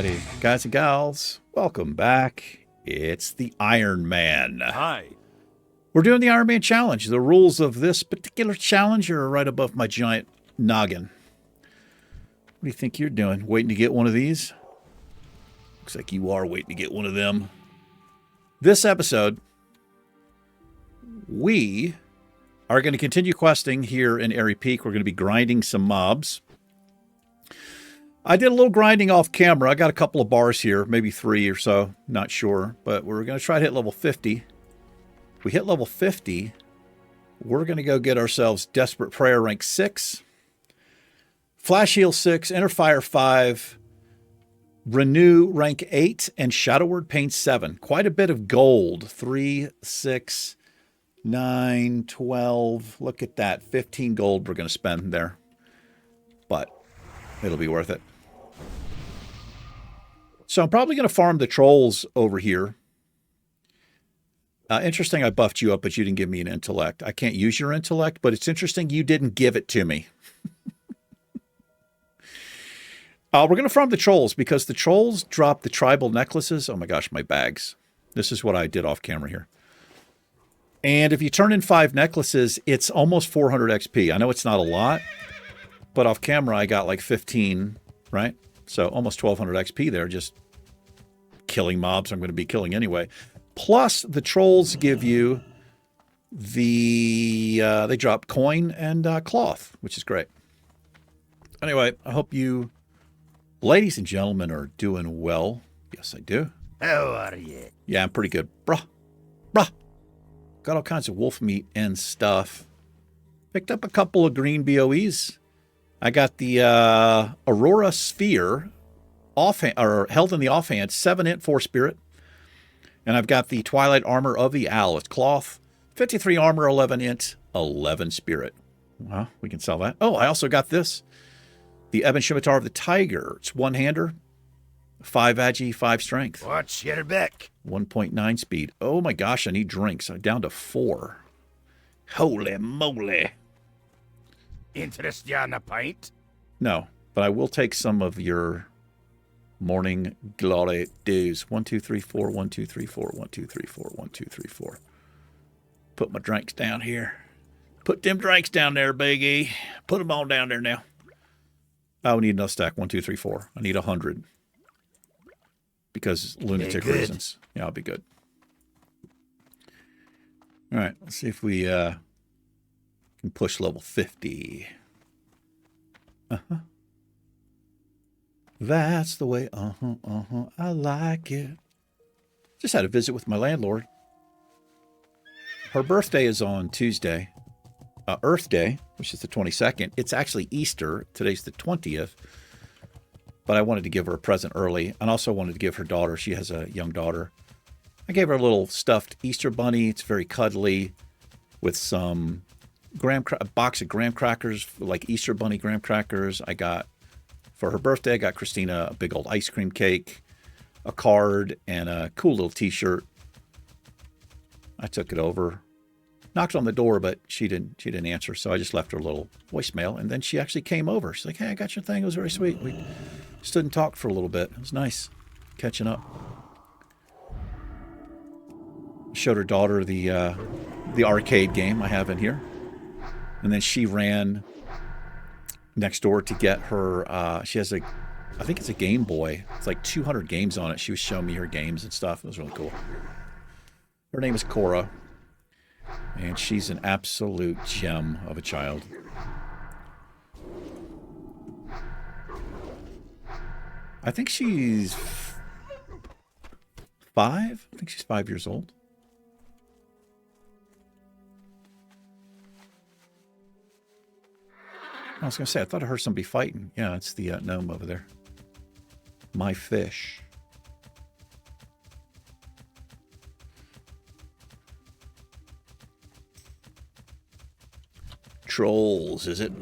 Alrighty, guys and gals, welcome back. It's the Iron Man. Hi. We're doing the Iron Man challenge. The rules of this particular challenge are right above my giant noggin. What do you think you're doing? Waiting to get one of these? Looks like you are waiting to get one of them. This episode, we are going to continue questing here in Airy Peak. We're going to be grinding some mobs. I did a little grinding off camera. I got a couple of bars here, maybe 3 or so, not sure. But we're going to try to hit level 50. If we hit level 50, we're going to go get ourselves Desperate Prayer rank 6, Flash Heal 6, Inner Fire 5, Renew rank 8, and Shadow Word Pain 7. Quite a bit of gold. 3, 6, 9, 12. Look at that. 15 gold we're going to spend there. But it'll be worth it. So I'm probably going to farm the trolls over here. Interesting, I buffed you up, but you didn't give me an intellect. I can't use your intellect, but it's interesting you didn't give it to me. We're going to farm the trolls because the trolls drop the tribal necklaces. Oh my gosh, my bags. This is what I did off camera here. And if you turn in 5 necklaces, it's almost 400 XP. I know it's not a lot, but off camera I got like 15, right? So almost 1200 XP there, just killing mobs I'm going to be killing anyway. Plus, the trolls give you the, they drop coin and cloth, which is great. Anyway, I hope you, ladies and gentlemen, are doing well. Yes, I do. How are you? Yeah, I'm pretty good. Bruh. Got all kinds of wolf meat and stuff. Picked up a couple of green BOEs. I got the Aurora Sphere offhand, or held in the offhand, 7 int, 4 spirit. And I've got the Twilight Armor of the Owl. It's cloth, 53 armor, 11 int, 11 spirit. Well, we can sell that. Oh, I also got this. The Ebon Scimitar of the Tiger. It's one-hander, 5 agi, 5 strength. Watch your back. 1.9 speed. Oh my gosh, I need drinks. I'm down to 4. Holy moly. Interest you on a pint? No, but I will take some of your morning glory dews. 1, 2, 3, 4, 1, 2, 3, 4, 1, 2, 3, 4, 1, 2, 3, 4. Put my drinks down here. Put them drinks down there, Big E. Put them all down there now. I will need another stack. 1, 2, 3, 4. I need 100. Because lunatic reasons. Yeah, I'll be good. All right, let's see if we can push level 50. That's the way. I like it. Just had a visit with my landlord. Her birthday is on Tuesday. Earth Day, which is the 22nd. It's actually Easter. Today's the 20th. But I wanted to give her a present early. And also wanted to give her daughter. She has a young daughter. I gave her a little stuffed Easter bunny. It's very cuddly. With some a box of graham crackers, like Easter bunny graham crackers. I got, for her birthday, I got Christina a big old ice cream cake, a card, and a cool little t-shirt. I took it over, knocked on the door, but she didn't answer, so I just left her a little voicemail, and then she actually came over. She's like, hey, I got your thing. It was very sweet. We stood and talked for a little bit. It was nice catching up. Showed her daughter the arcade game I have in here. And then she ran next door to get her, she has I think it's a Game Boy. It's like 200 games on it. She was showing me her games and stuff. It was really cool. Her name is Cora. And she's an absolute gem of a child. I think she's 5. I think she's 5 years old. I was going to say, I thought I heard somebody fighting. Yeah, it's the gnome over there. My fish. Trolls, is it?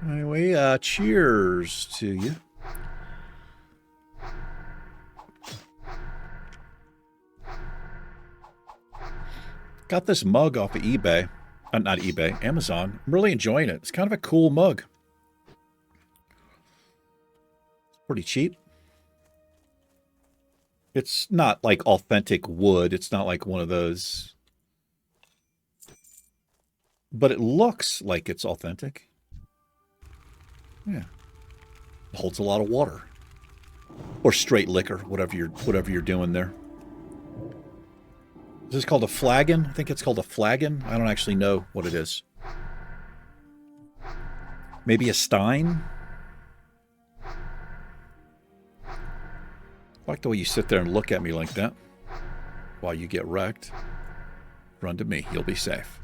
Anyway, cheers to you. Got this mug off of eBay. Not eBay, Amazon. I'm really enjoying it. It's kind of a cool mug. Pretty cheap. It's not like authentic wood. It's not like one of those. But it looks like it's authentic. Yeah. It holds a lot of water. Or straight liquor, whatever you're doing there. Is this called a flagon? I think it's called a flagon. I don't actually know what it is. Maybe a stein? I like the way you sit there and look at me like that while you get wrecked. Run to me. You'll be safe.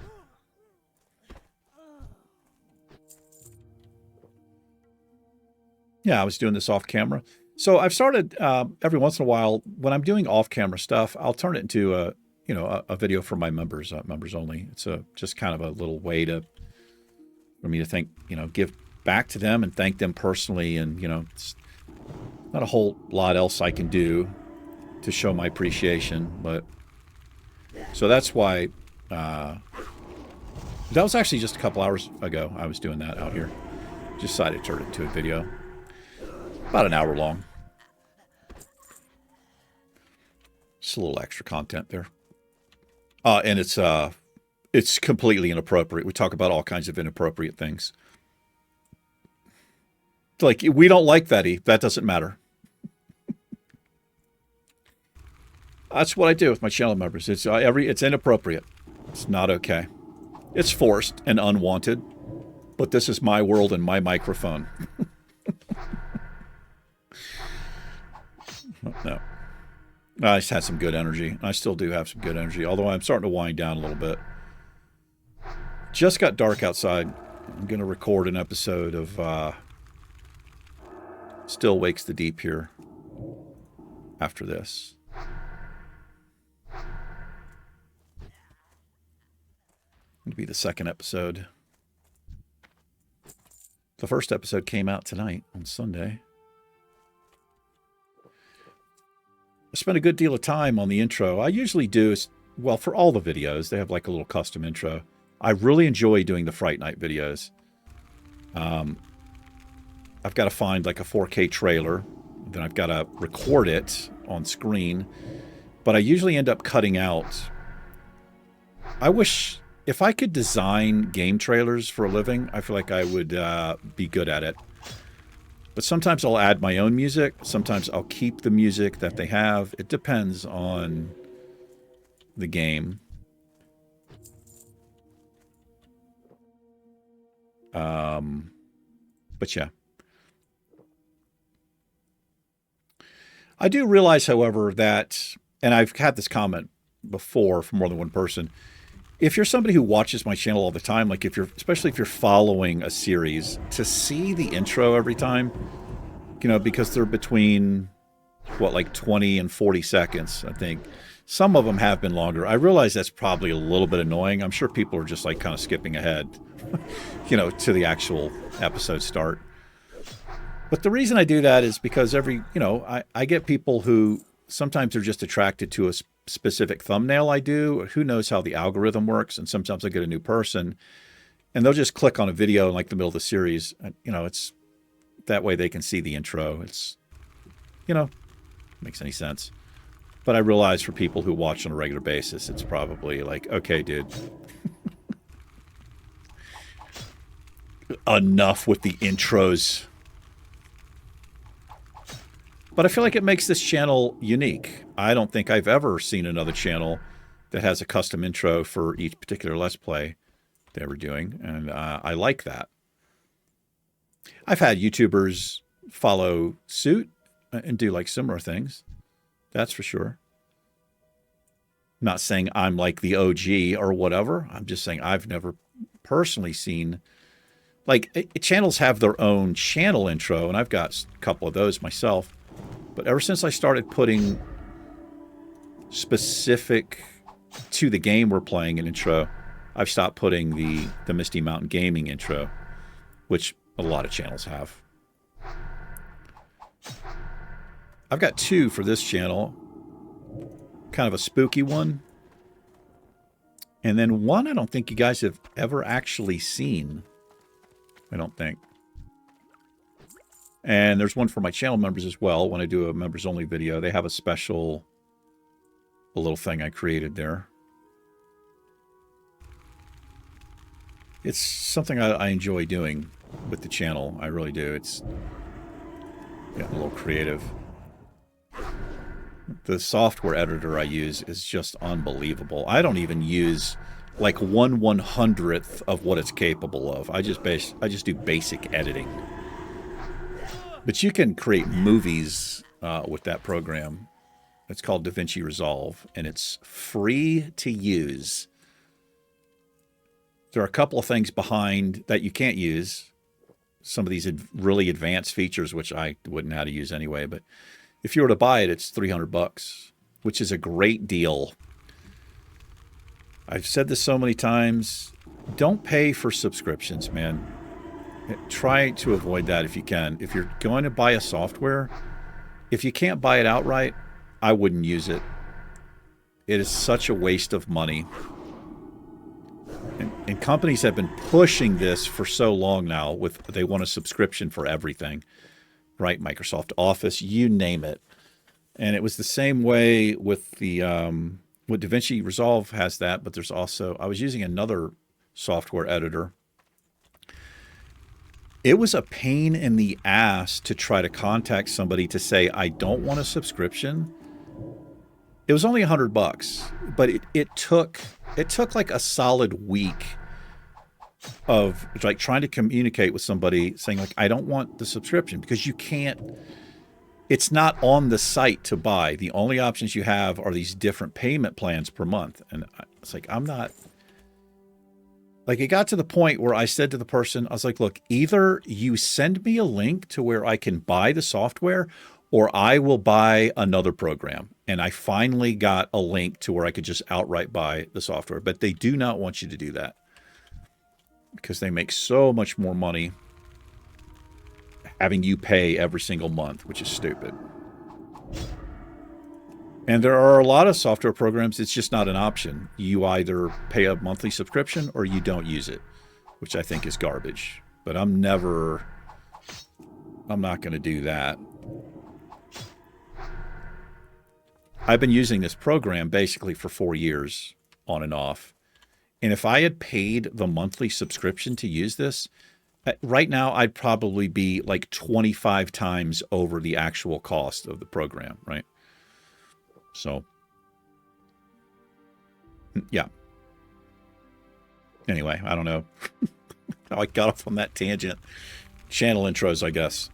Yeah, I was doing this off camera. So I've started every once in a while when I'm doing off camera stuff, I'll turn it into a video for my members, members only. It's just kind of a little way for me to think, give back to them and thank them personally. And, it's not a whole lot else I can do to show my appreciation. But so that's why that was actually just a couple hours ago. I was doing that out here. Just decided to turn it into a video. About an hour long. Just a little extra content there. And it's completely inappropriate. We talk about all kinds of inappropriate things. Like, we don't like that, that doesn't matter. That's what I do with my channel members. It's inappropriate. It's not okay. It's forced and unwanted. But this is my world and my microphone. No. I just had some good energy. I still do have some good energy, although I'm starting to wind down a little bit. Just got dark outside. I'm going to record an episode of Still Wakes the Deep here after this. It'll be the second episode. The first episode came out tonight on Sunday. I spent a good deal of time on the intro. I usually do, well, for all the videos, they have like a little custom intro. I really enjoy doing the Fright Night videos. I've got to find like a 4K trailer. Then I've got to record it on screen. But I usually end up cutting out. I wish, if I could design game trailers for a living, I feel like I would be good at it. But sometimes I'll add my own music. Sometimes I'll keep the music that they have. It depends on the game. But yeah. I do realize, however, that, and I've had this comment before from more than one person, if you're somebody who watches my channel all the time, like especially if you're following a series, to see the intro every time, because they're between, like 20 and 40 seconds, I think. Some of them have been longer. I realize that's probably a little bit annoying. I'm sure people are just like kind of skipping ahead, to the actual episode start. But the reason I do that is because I get people who sometimes are just attracted to a specific thumbnail I do, or who knows how the algorithm works. And sometimes I get a new person and they'll just click on a video in like the middle of the series. And, it's that way they can see the intro. It's, makes any sense. But I realize for people who watch on a regular basis, it's probably like, okay, dude, enough with the intros. But I feel like it makes this channel unique. I don't think I've ever seen another channel that has a custom intro for each particular Let's Play they were doing, and I like that. I've had YouTubers follow suit and do like similar things. That's for sure. Not saying I'm like the OG or whatever. I'm just saying I've never personally seen, like, channels have their own channel intro, and I've got a couple of those myself. But ever since I started putting specific to the game we're playing an intro, I've stopped putting the Misty Mountain Gaming intro, which a lot of channels have. I've got two for this channel. Kind of a spooky one And then one I don't think you guys have ever actually seen. I don't think. And there's one for my channel members as well. When I do a members-only video, they have a special, a little thing I created there. It's something I enjoy doing with the channel. I really do. It's a little creative. The software editor I use is just unbelievable. I don't even use like 1/100th of what it's capable of. I just do basic editing. But you can create movies with that program. It's called DaVinci Resolve, and it's free to use. There are a couple of things behind that you can't use. Some of these really advanced features, which I wouldn't know how to use anyway. But if you were to buy it, it's $300, which is a great deal. I've said this so many times. Don't pay for subscriptions, man. Try to avoid that if you can. If you're going to buy a software, if you can't buy it outright, I wouldn't use it. It is such a waste of money. And companies have been pushing this for so long now. They want a subscription for everything, right? Microsoft Office, you name it. And it was the same way with the with DaVinci Resolve has that, but there's also, I was using another software editor. It was a pain in the ass to try to contact somebody to say, I don't want a subscription. It was only $100, but it took like a solid week of like trying to communicate with somebody saying like, I don't want the subscription, because you can't, it's not on the site to buy. The only options you have are these different payment plans per month. And it's like, I'm not, like, it got to the point where I said to the person, I was like, look, either you send me a link to where I can buy the software, or I will buy another program. And I finally got a link to where I could just outright buy the software. But they do not want you to do that, because they make so much more money having you pay every single month, which is stupid. And there are a lot of software programs, it's just not an option. You either pay a monthly subscription or you don't use it, which I think is garbage. But I'm not going to do that. I've been using this program basically for 4 years on and off. And if I had paid the monthly subscription to use this, right now I'd probably be like 25 times over the actual cost of the program, right? So, yeah. Anyway, I don't know how I got off on that tangent. Channel intros, I guess.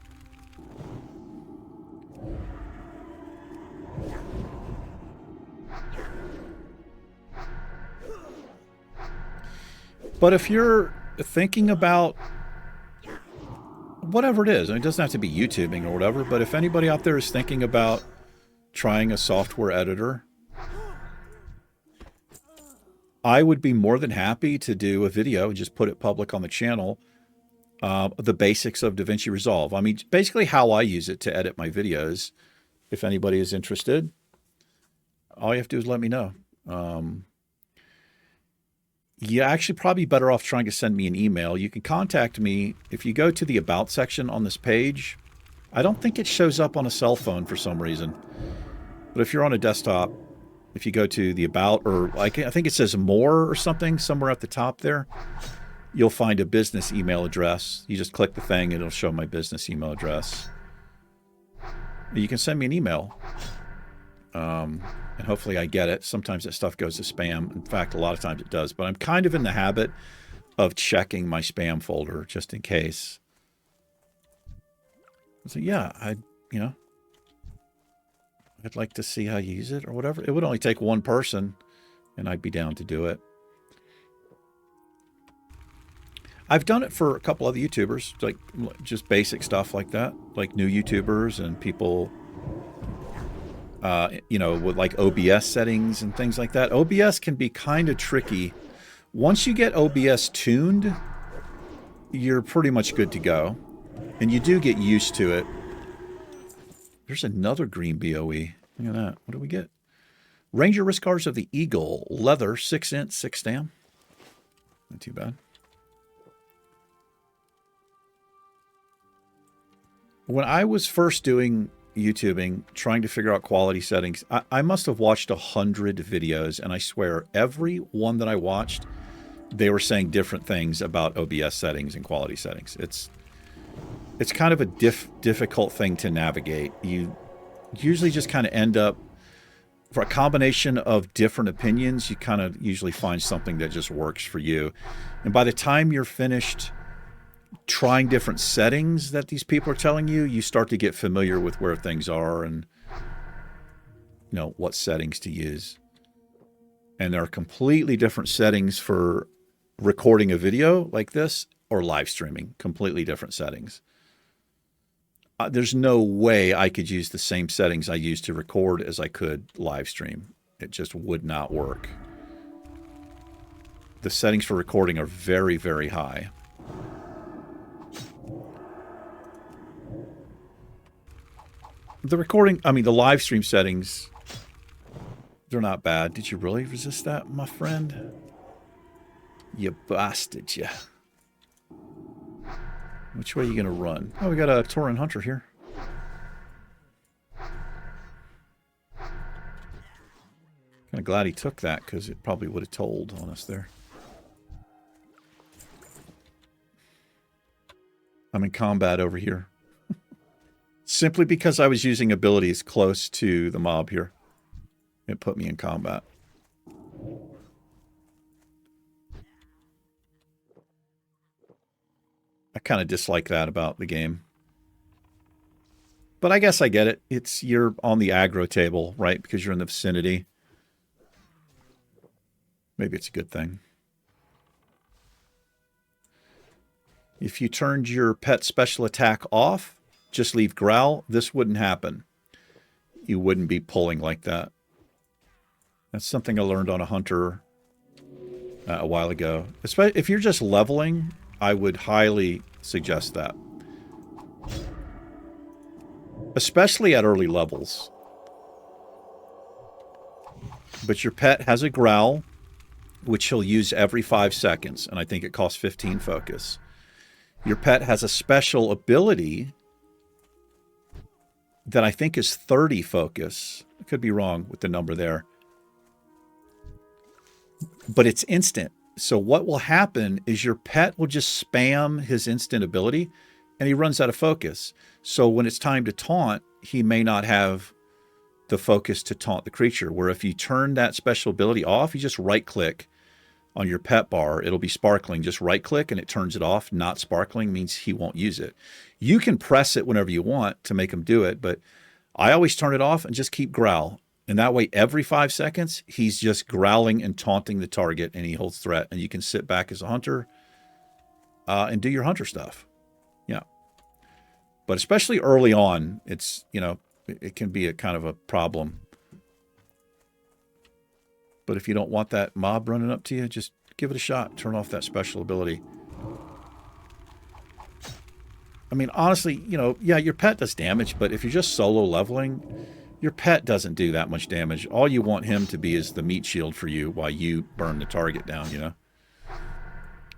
But if you're thinking about whatever it is, and it doesn't have to be YouTubing or whatever, but if anybody out there is thinking about trying a software editor, I would be more than happy to do a video and just put it public on the channel, the basics of DaVinci Resolve. I mean, basically how I use it to edit my videos. If anybody is interested, all you have to do is let me know. You're actually probably better off trying to send me an email. You can contact me if you go to the About section on this page. I don't think it shows up on a cell phone for some reason. But if you're on a desktop, if you go to the About, or like, I think it says More or something somewhere at the top there, you'll find a business email address. You just click the thing and it'll show my business email address. You can send me an email. And hopefully I get it. Sometimes that stuff goes to spam. In fact, a lot of times it does. But I'm kind of in the habit of checking my spam folder just in case. So yeah, I'd like to see how you use it or whatever. It would only take one person, and I'd be down to do it. I've done it for a couple other YouTubers, like just basic stuff like that, like new YouTubers and people, with like OBS settings and things like that. OBS can be kind of tricky. Once you get OBS tuned, you're pretty much good to go. And you do get used to it. There's another green BOE. Look at that. What do we get? Ranger wrist guards of the Eagle. Leather, 6-inch, 6 stam. Not too bad. When I was first doing YouTubing, trying to figure out quality settings, I must have watched 100 videos, and I swear every one that I watched, they were saying different things about OBS settings and quality settings. It's kind of a difficult thing to navigate. You usually just kind of end up, for a combination of different opinions, you kind of usually find something that just works for you. And by the time you're finished trying different settings that these people are telling you, you start to get familiar with where things are and, you know, what settings to use. And there are completely different settings for recording a video like this or live streaming. Completely different settings. There's no way I could use the same settings I use to record as I could live stream. It just would not work. The settings for recording are very, very high. The recording, I mean, the live stream settings, they're not bad. Did you really resist that, my friend? You bastard, you. Which way are you going to run? Oh, we got a Tauren Hunter here. Kind of glad he took that, because it probably would have told on us there. I'm in combat over here. Simply because I was using abilities close to the mob here. It put me in combat. I kind of dislike that about the game. But I guess I get it. You're on the aggro table, right? Because you're in the vicinity. Maybe it's a good thing. If you turned your pet special attack off, just leave growl, this wouldn't happen. You wouldn't be pulling like that. That's something I learned on a hunter a while ago. Especially if you're just leveling, I would highly suggest that. Especially at early levels. But your pet has a growl, which he'll use every 5 seconds, and I think it costs 15 focus. Your pet has a special ability that I think is 30 focus. I could be wrong with the number there. But it's instant. So what will happen is your pet will just spam his instant ability and he runs out of focus. So when it's time to taunt, he may not have the focus to taunt the creature. Where if you turn that special ability off, you just right click on your pet bar, it'll be sparkling. Just right click and it turns it off. Not sparkling means he won't use it. You can press it whenever you want to make him do it, but I always turn it off and just keep growl. And that way, every 5 seconds, he's just growling and taunting the target and he holds threat. And you can sit back as a hunter and do your hunter stuff. Yeah. But especially early on, it's, you know, it can be a kind of a problem. But if you don't want that mob running up to you, just give it a shot. Turn off that special ability. I mean, honestly, you know, yeah, your pet does damage, but if you're just solo leveling, your pet doesn't do that much damage. All you want him to be is the meat shield for you while you burn the target down, you know,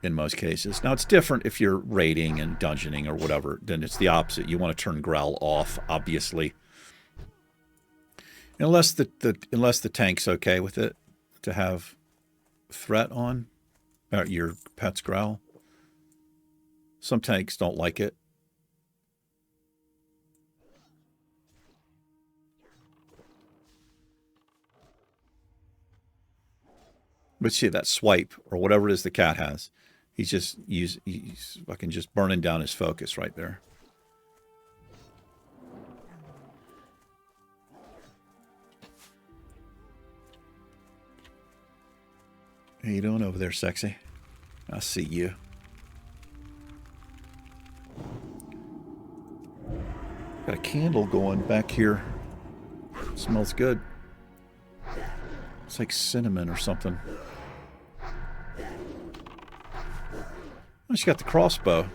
in most cases. Now, it's different if you're raiding and dungeoning or whatever. Then it's the opposite. You want to turn growl off, obviously. Unless the tank's okay with it. To have threat on your pet's growl. Some tanks don't like it. But see that swipe or whatever it is the cat has, he's fucking just burning down his focus right there. How you doing over there, sexy? I see you. Got a candle going back here. Smells good. It's like cinnamon or something. Oh, she got the crossbow.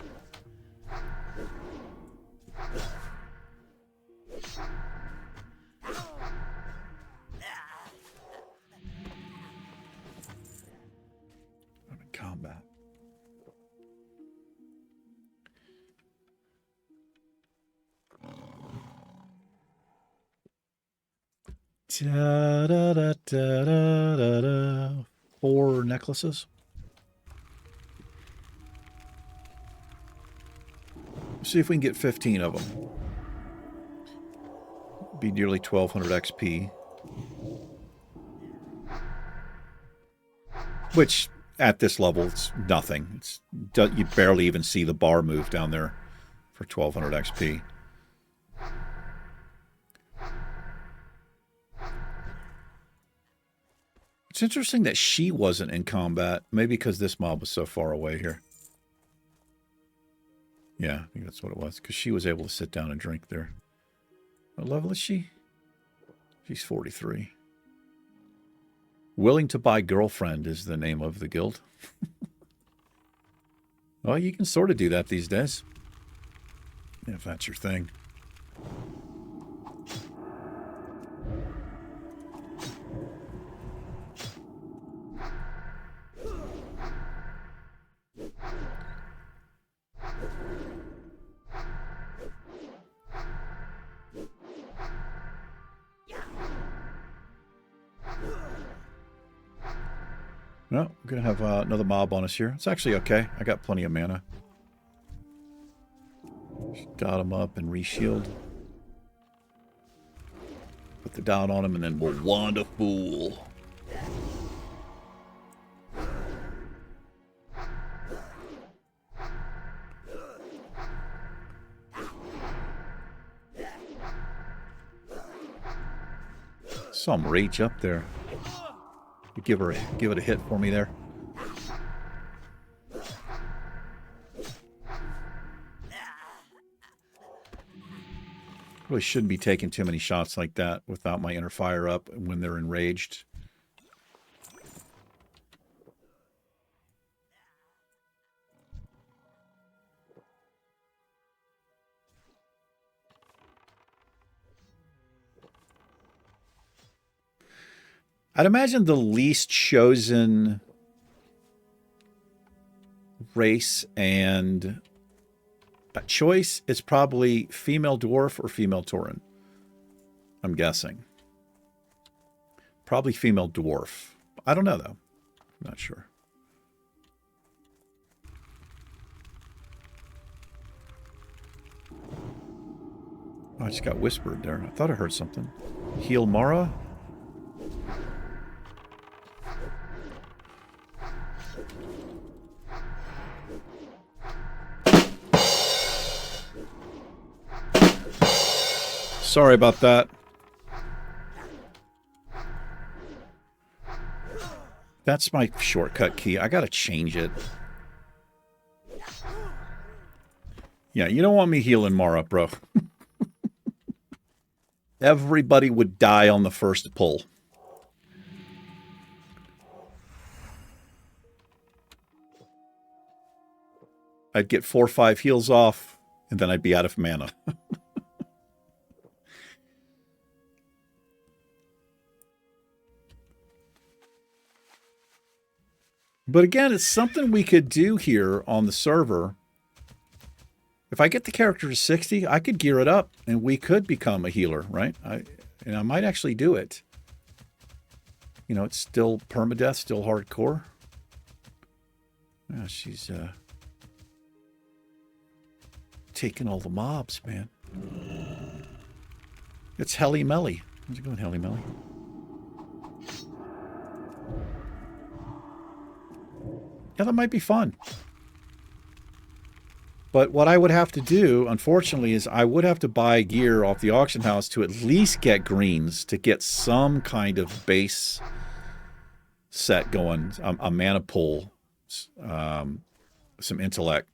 combat. Da, da, da, da, da, da, da. 4 necklaces. See if we can get 15 of them. Be nearly 1200 XP. Which, at this level, it's nothing. You barely even see the bar move down there for 1200 XP. It's interesting that she wasn't in combat. Maybe because this mob was so far away here. Yeah, I think that's what it was. Because she was able to sit down and drink there. What level is she? She's 43. Willing to Buy Girlfriend is the name of the guild. Well, you can sort of do that these days. If that's your thing. No, we're going to have another mob on us here. It's actually okay. I got plenty of mana. Just dot him up and reshield. Put the dot on him and then we'll wand a fool. Some rage up there. Give it a hit for me there. Really shouldn't be taking too many shots like that without my inner fire up when they're enraged. I'd imagine the least chosen race and choice is probably female dwarf or female Tauren. I'm guessing. Probably female dwarf. I don't know, though. I'm not sure. Oh, I just got whispered there. I thought I heard something. Heal Mara? Sorry about that. That's my shortcut key. I gotta change it. Yeah, you don't want me healing Mara, bro. Everybody would die on the first pull. I'd get 4 or 5 heals off, and then I'd be out of mana. But again, it's something we could do here on the server. If I get the character to 60, I could gear it up, and we could become a healer, right? And I might actually do it. You know, it's still permadeath, still hardcore. Yeah, she's taking all the mobs, man. It's Helly Melly. How's it going, Helly Melly? Yeah, that might be fun. But what I would have to do, unfortunately, is I would have to buy gear off the auction house to at least get greens to get some kind of base set going. A mana pool, some intellect.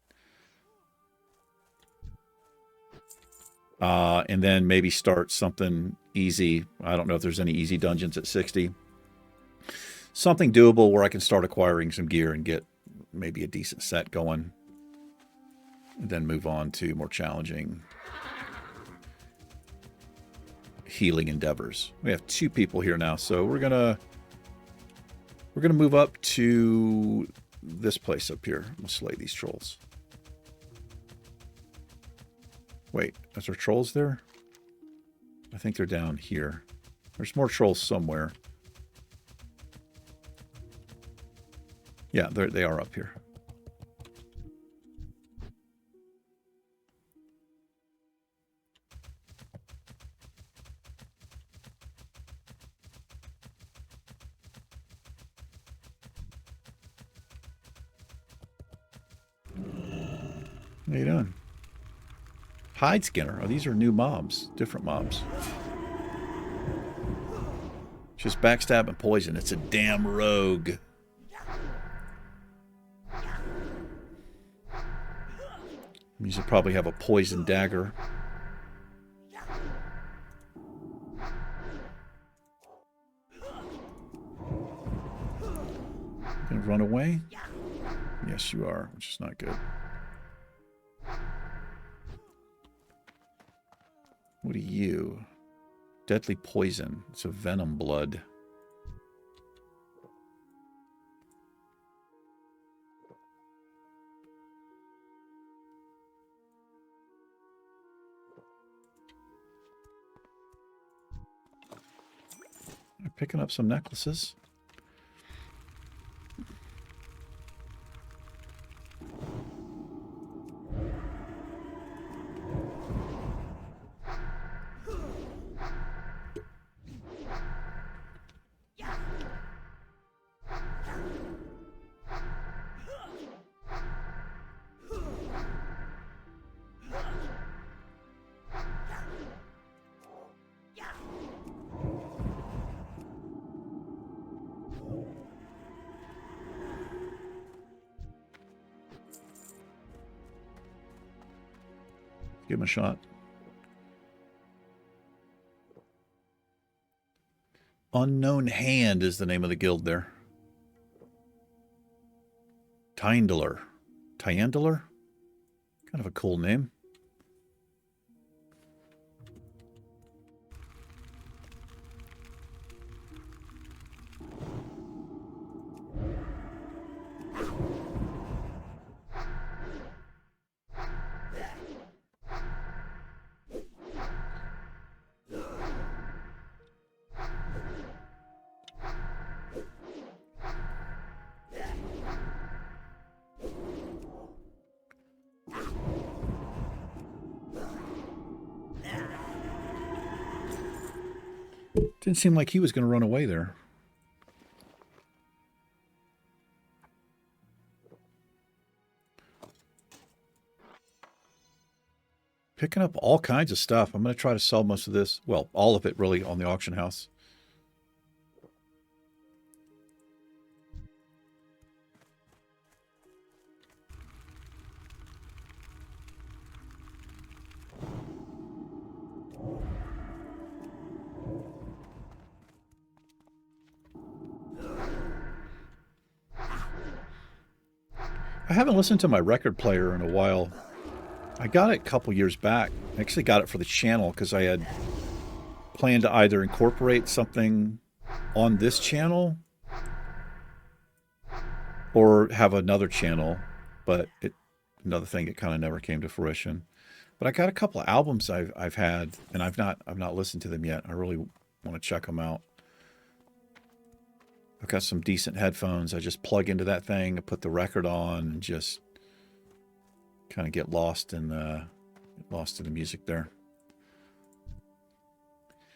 And then maybe start something easy. I don't know if there's any easy dungeons at 60. Something doable where I can start acquiring some gear and get maybe a decent set going. And then move on to more challenging healing endeavors. We have 2 people here now, so we're gonna move up to this place up here. We'll slay these trolls. Wait, is there trolls there? I think they're down here. There's more trolls somewhere. Yeah, they are up here. How you doing? Hide Skinner. Oh, these are new mobs. Different mobs. Just backstab and poison. It's a damn rogue. You should probably have a poison dagger. Gonna run away? Yes, you are, which is not good. What are you? Deadly poison. It's a venom blood. I'm picking up some necklaces. Give him a shot. Unknown Hand is the name of the guild there. Tyndler. Tyndler? Kind of a cool name. Didn't seem like he was going to run away there. Picking up all kinds of stuff. I'm going to try to sell most of this. Well, all of it really on the auction house. I haven't listened to my record player in a while. I got it a couple years back. I actually got it for the channel because I had planned to either incorporate something on this channel or have another channel, but another thing, it kind of never came to fruition. But I got a couple of albums I've had, and I've not listened to them yet. I really want to check them out. I've got some decent headphones. I just plug into that thing, I put the record on, and just kind of get lost in the music there.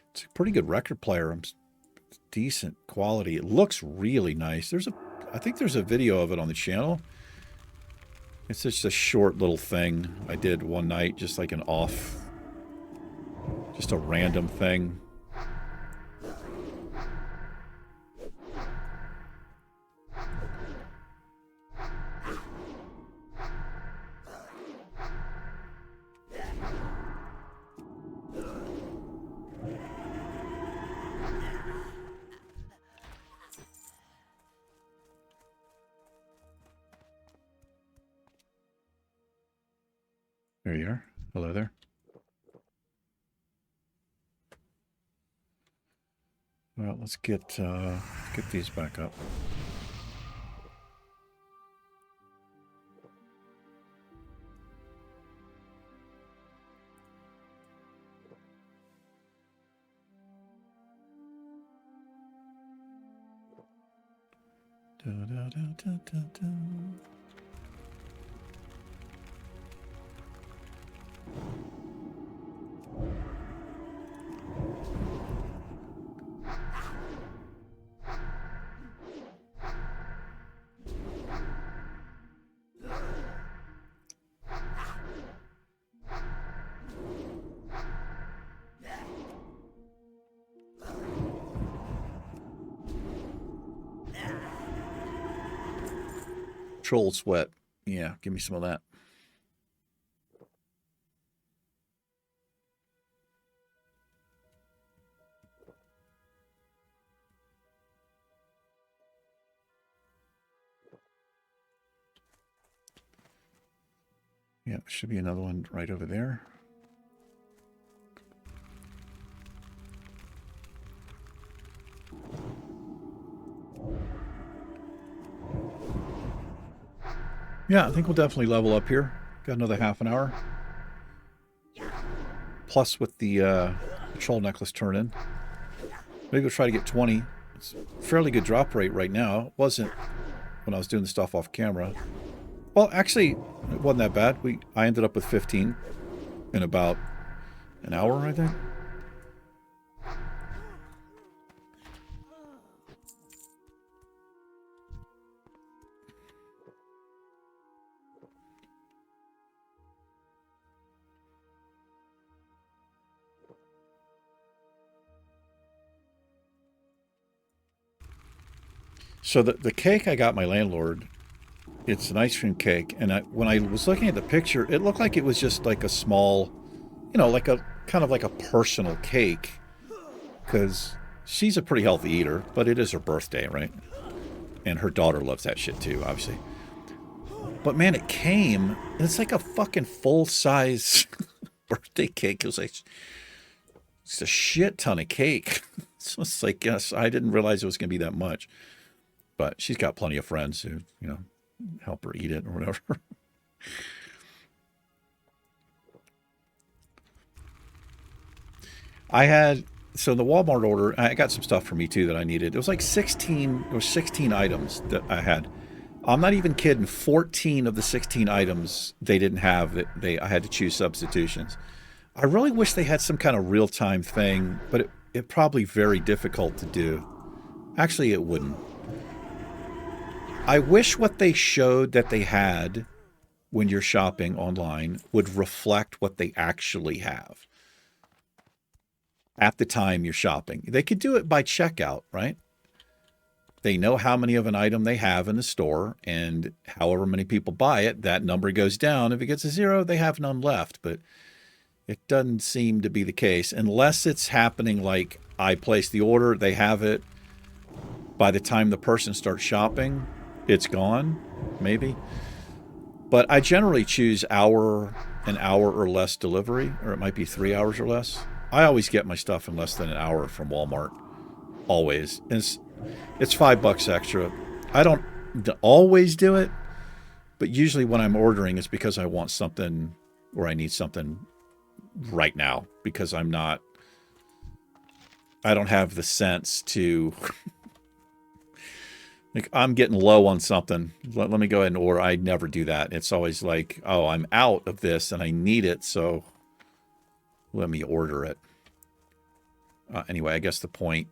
It's a pretty good record player. Decent quality. It looks really nice. I think there's a video of it on the channel. It's just a short little thing I did one night, just like just a random thing. There you are. Hello there. Well, let's get these back up. Da, da, da, da, da, da. Troll sweat. Yeah, give me some of that. Yeah, should be another one right over there. Yeah, I think we'll definitely level up here. Got another half an hour. Plus with the troll necklace turn in. Maybe we'll try to get 20. It's a fairly good drop rate right now. It wasn't when I was doing the stuff off camera. Well, actually, it wasn't that bad. I ended up with 15 in about an hour, I think. So the cake I got my landlord, it's an ice cream cake, and when I was looking at the picture, it looked like it was just like a small, you know, like a kind of like a personal cake, because she's a pretty healthy eater, but it is her birthday, right? And her daughter loves that shit too, obviously. But man, it came, and it's like a fucking full-size birthday cake. It was like, it's a shit ton of cake. So it's like, yes, I didn't realize it was going to be that much. But she's got plenty of friends who, you know, help her eat it or whatever. So the Walmart order, I got some stuff for me too that I needed. It was like 16 items that I had. I'm not even kidding. 14 of the 16 items they didn't have. I had to choose substitutions. I really wish they had some kind of real-time thing, but it probably very difficult to do. Actually, it wouldn't. I wish what they showed that they had when you're shopping online would reflect what they actually have at the time you're shopping. They could do it by checkout, right? They know how many of an item they have in the store, and however many people buy it, that number goes down. If it gets a 0, they have none left. But it doesn't seem to be the case unless it's happening like I place the order, they have it. By the time the person starts shopping, it's gone, maybe. But I generally choose an hour or less delivery, or it might be 3 hours or less. I always get my stuff in less than an hour from Walmart. Always. And it's $5 extra. I don't always do it, but usually when I'm ordering, it's because I want something or I need something right now, because I don't have the sense to... Like, I'm getting low on something. Let me go ahead and order. I never do that. It's always like, oh, I'm out of this and I need it, so let me order it. Anyway, I guess the point,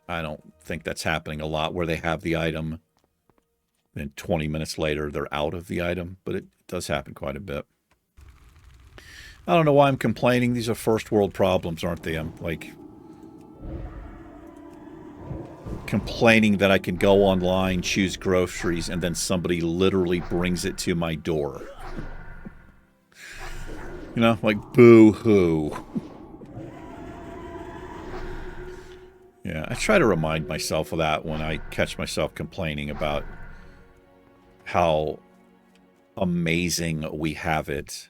I don't think that's happening a lot where they have the item and 20 minutes later they're out of the item, but it does happen quite a bit. I don't know why I'm complaining. These are first world problems, aren't they? I'm like... complaining that I can go online, choose groceries, and then somebody literally brings it to my door. You know, like, boo-hoo. Yeah, I try to remind myself of that when I catch myself complaining about how amazing we have it.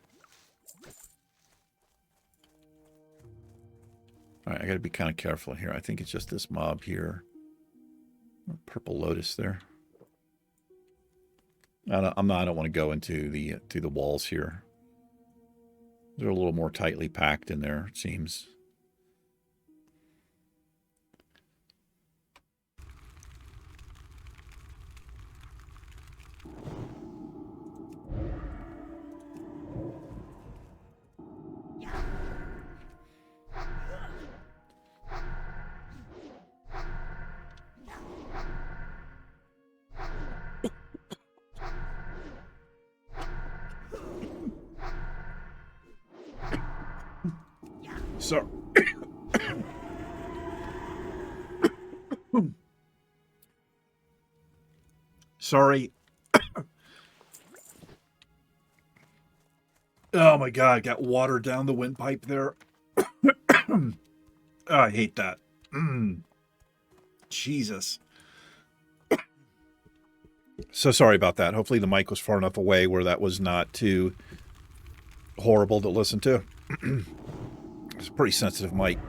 All right, I got to be kind of careful here. I think it's just this mob here. Purple lotus there. I don't want to go into the walls here. They're a little more tightly packed in there, it seems. So, sorry. Oh my God, got water down the windpipe there. Oh, I hate that. Jesus. So sorry about that. Hopefully the mic was far enough away where that was not too horrible to listen to. It's a pretty sensitive mic.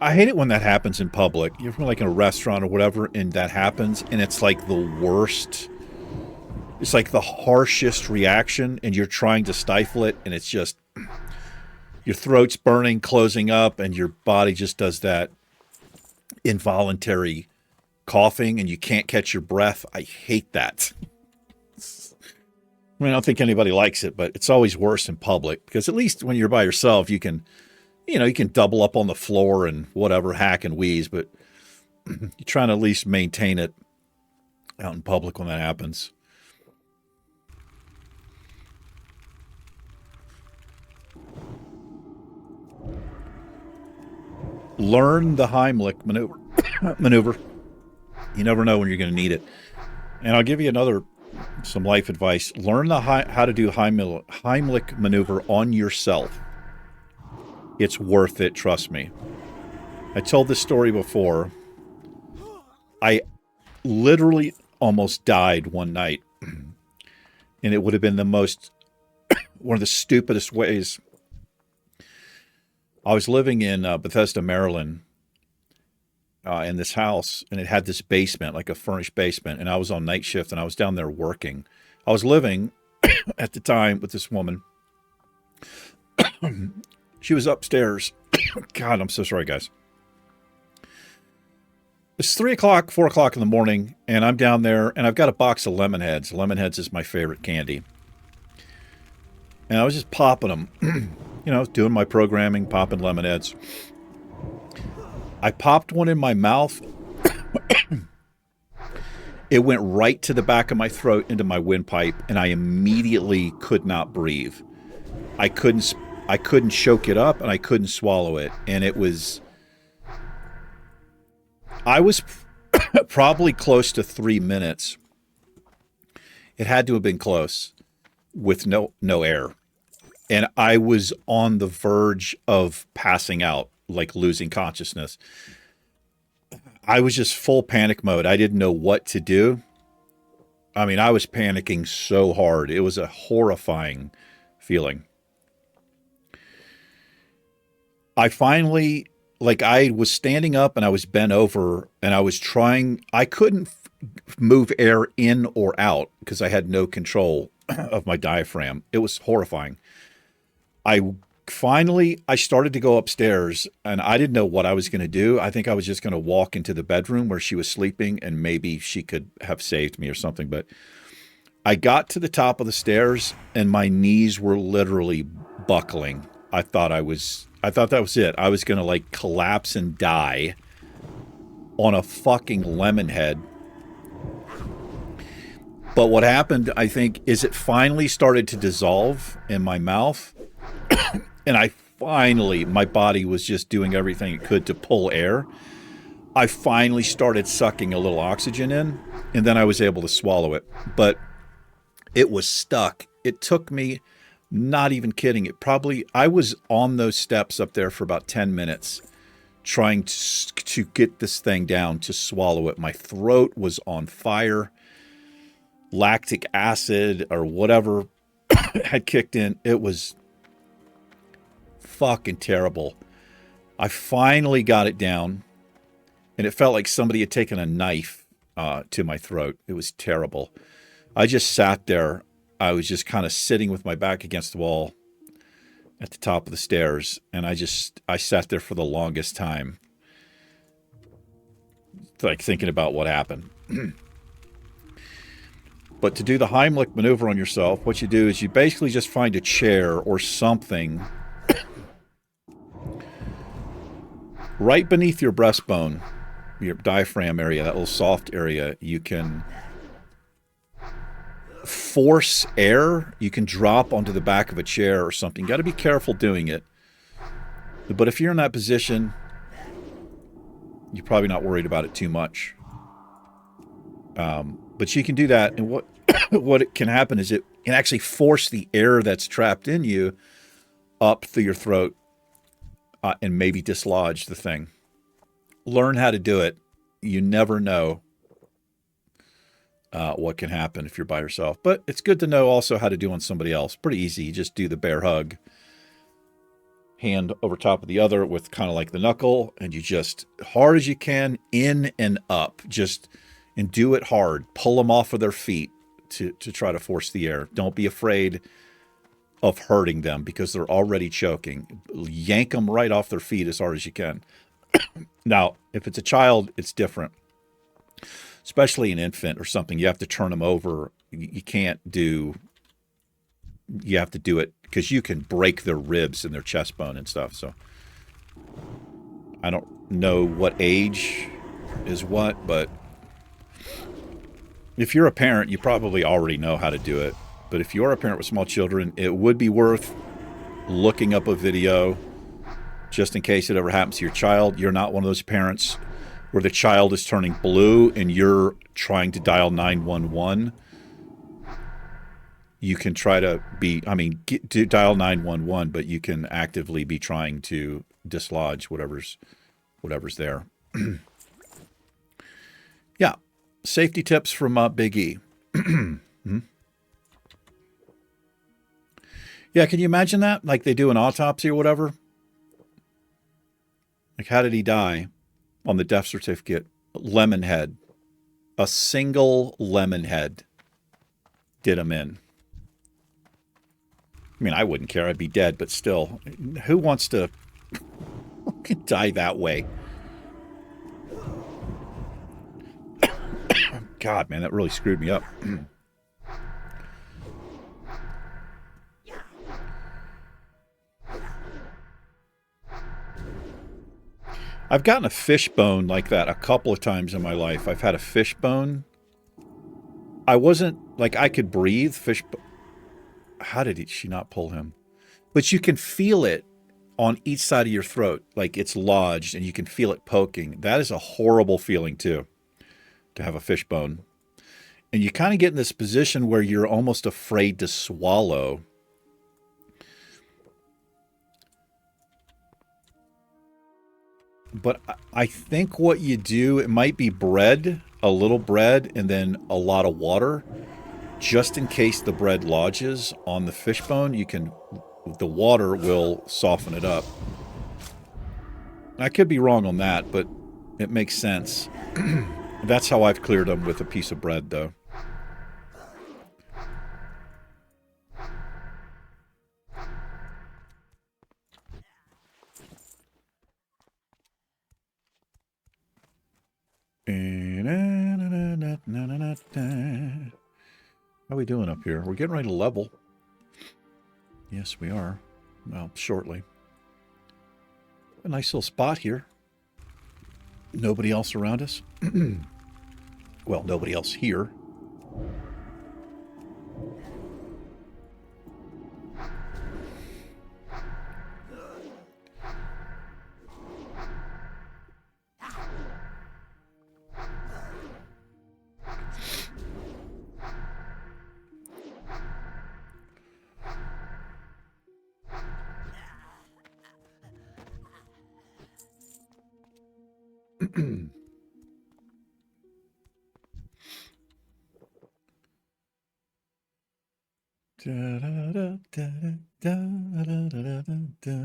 I hate it when that happens in public. You're like in a restaurant or whatever, and that happens, and it's like the worst. It's like the harshest reaction, and you're trying to stifle it, and it's just your throat's burning, closing up, and your body just does that involuntary coughing, and you can't catch your breath. I hate that. I mean, I don't think anybody likes it, but it's always worse in public, because at least when you're by yourself, you can, you can double up on the floor and whatever, hack and wheeze, but you're trying to at least maintain it out in public when that happens. Learn the Heimlich maneuver. You never know when you're going to need it. And I'll give you some life advice. Learn how to do Heimlich maneuver on yourself. It's worth it, trust me. I told this story before. I literally almost died one night. And it would have been one of the stupidest ways. I was living in Bethesda, Maryland, in this house, and it had this basement, like a furnished basement, and I was on night shift, and I was down there working. I was living at the time with this woman. She was upstairs. God, I'm so sorry, guys. It's 3 o'clock, 4 o'clock in the morning, and I'm down there, and I've got a box of Lemonheads. Lemonheads is my favorite candy. And I was just popping them. Doing my programming, popping Lemonheads. I popped one in my mouth. It went right to the back of my throat into my windpipe, and I immediately could not breathe. I couldn't choke it up, and I couldn't swallow it. And I was probably close to 3 minutes. It had to have been close with no air. And I was on the verge of passing out, like losing consciousness. I was just full panic mode. I didn't know what to do. I mean, I was panicking so hard. It was a horrifying feeling. I finally, I was standing up and I was bent over and I couldn't move air in or out because I had no control of my diaphragm. It was horrifying. I started to go upstairs, and I didn't know what I was going to do. I think I was just going to walk into the bedroom where she was sleeping, and maybe she could have saved me or something. But I got to the top of the stairs, and my knees were literally buckling. I thought that was it. I was going to collapse and die on a fucking Lemonhead. But what happened, I think, is it finally started to dissolve in my mouth. And my body was just doing everything it could to pull air. I finally started sucking a little oxygen in, and then I was able to swallow it. But it was stuck. It took me, not even kidding, I was on those steps up there for about 10 minutes trying to get this thing down, to swallow it. My throat was on fire. Lactic acid or whatever had kicked in. It was fucking terrible. I finally got it down, and it felt like somebody had taken a knife to my throat. It was terrible. I just sat there. I was just kind of sitting with my back against the wall at the top of the stairs, and I sat there for the longest time, thinking about what happened. But to do the Heimlich maneuver on yourself, what you do is you basically just find a chair or something right beneath your breastbone, your diaphragm area, that little soft area. You can force air, you can drop onto the back of a chair or something. You got to be careful doing it. But if you're in that position, you're probably not worried about it too much. But you can do that, and what it can happen is it can actually force the air that's trapped in you up through your throat and maybe dislodge the thing. Learn how to do it. You never know what can happen if you're by yourself. But it's good to know also how to do on somebody else. Pretty easy. You just do the bear hug. Hand over top of the other with kind of like the knuckle, and you just, hard as you can, in and up. And do it hard. Pull them off of their feet to try to force the air. Don't be afraid of hurting them because they're already choking. Yank them right off their feet as hard as you can. Now, if it's a child, it's different. Especially an infant or something, you have to turn them over. You have to do it because you can break their ribs and their chest bone and stuff. So I don't know what age is what, but if you're a parent, you probably already know how to do it. But if you're a parent with small children, it would be worth looking up a video just in case it ever happens to your child. You're not one of those parents where the child is turning blue and you're trying to dial 911. You can try to dial 911, but you can actively be trying to dislodge whatever's there. Yeah. Safety tips from Big E. Yeah, can you imagine that? Like they do an autopsy or whatever? Like, how did he die? On the death certificate, lemon head. A single lemon head did him in. I mean, I wouldn't care. I'd be dead, but still. Who wants to die that way? God, man, that really screwed me up. I've gotten a fish bone like that a couple of times in my life. I've had a fish bone. I wasn't, like, I could breathe. How did she not pull him? But you can feel it on each side of your throat. Like, it's lodged, and you can feel it poking. That is a horrible feeling, too, to have a fish bone. And you kind of get in this position where you're almost afraid to swallow. But I think what you do, it might be bread, a little bread, and then a lot of water. Just in case the bread lodges on the fish bone, the water will soften it up. I could be wrong on that, but it makes sense. That's how I've cleared them, with a piece of bread, though. How are we doing up here? We're getting ready to level. Yes, we are. Well, shortly. A nice little spot here. Nobody else around us. Well, nobody else here.